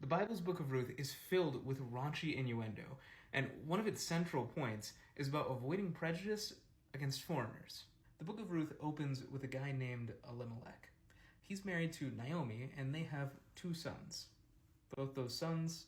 The Bible's book of Ruth is filled with raunchy innuendo, and one of its central points is about avoiding prejudice against foreigners. The book of Ruth opens with a guy named Elimelech. He's married to Naomi, and they have 2 sons. Both those sons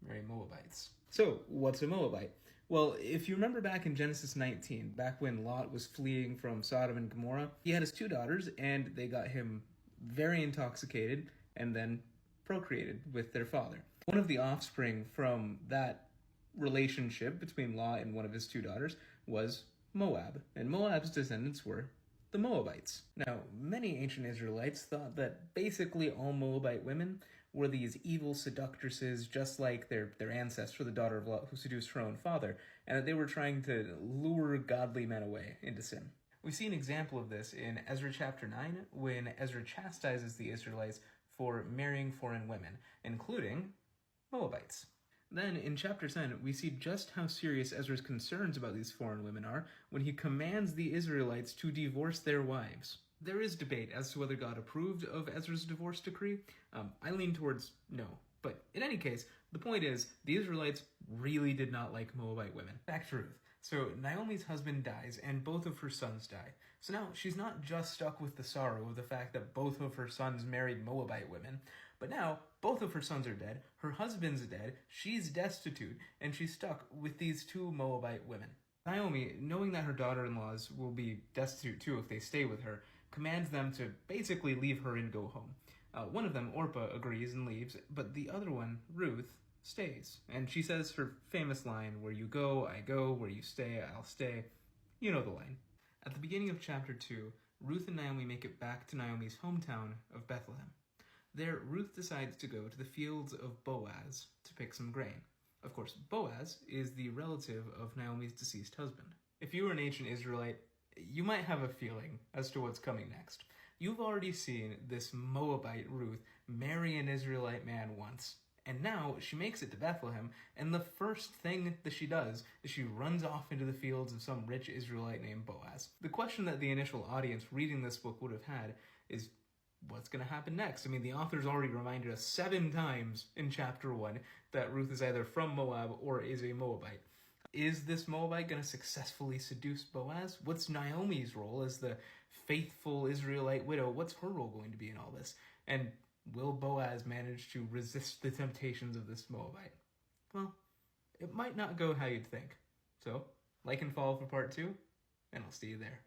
marry Moabites. So, what's a Moabite? Well, if you remember back in Genesis 19, back when Lot was fleeing from Sodom and Gomorrah, he had his 2 daughters, and they got him very intoxicated and then procreated with their father. One of the offspring from that relationship between Lot and one of his 2 daughters was Moab, and Moab's descendants were the Moabites. Now, many ancient Israelites thought that basically all Moabite women were these evil seductresses, just like their ancestor, the daughter of Lot, who seduced her own father, and that they were trying to lure godly men away into sin. We see an example of this in Ezra chapter 9, when Ezra chastises the Israelites for marrying foreign women, including Moabites. Then, in chapter 10, we see just how serious Ezra's concerns about these foreign women are when he commands the Israelites to divorce their wives. There is debate as to whether God approved of Ezra's divorce decree. I lean towards no. But in any case, the point is, the Israelites really did not like Moabite women. Back to Ruth. So Naomi's husband dies, and both of her sons die. So now she's not just stuck with the sorrow of the fact that both of her sons married Moabite women, but now both of her sons are dead, her husband's dead, she's destitute, and she's stuck with these 2 Moabite women. Naomi, knowing that her daughter-in-laws will be destitute too if they stay with her, commands them to basically leave her and go home. One of them, Orpah, agrees and leaves, but the other one, Ruth, stays. And she says her famous line, "Where you go, I go. Where you stay, I'll stay." You know the line. At the beginning of chapter 2, Ruth and Naomi make it back to Naomi's hometown of Bethlehem. There, Ruth decides to go to the fields of Boaz to pick some grain. Of course, Boaz is the relative of Naomi's deceased husband. If you were an ancient Israelite, you might have a feeling as to what's coming next. You've already seen this Moabite Ruth marry an Israelite man once, and now she makes it to Bethlehem, and the first thing that she does is she runs off into the fields of some rich Israelite named Boaz. The question that the initial audience reading this book would have had is, what's going to happen next? I mean, the author's already reminded us 7 times in chapter 1 that Ruth is either from Moab or is a Moabite. Is this Moabite going to successfully seduce Boaz? What's Naomi's role as the faithful Israelite widow? What's her role going to be in all this? And will Boaz manage to resist the temptations of this Moabite? Well, it might not go how you'd think. So, like and follow for part 2, and I'll see you there.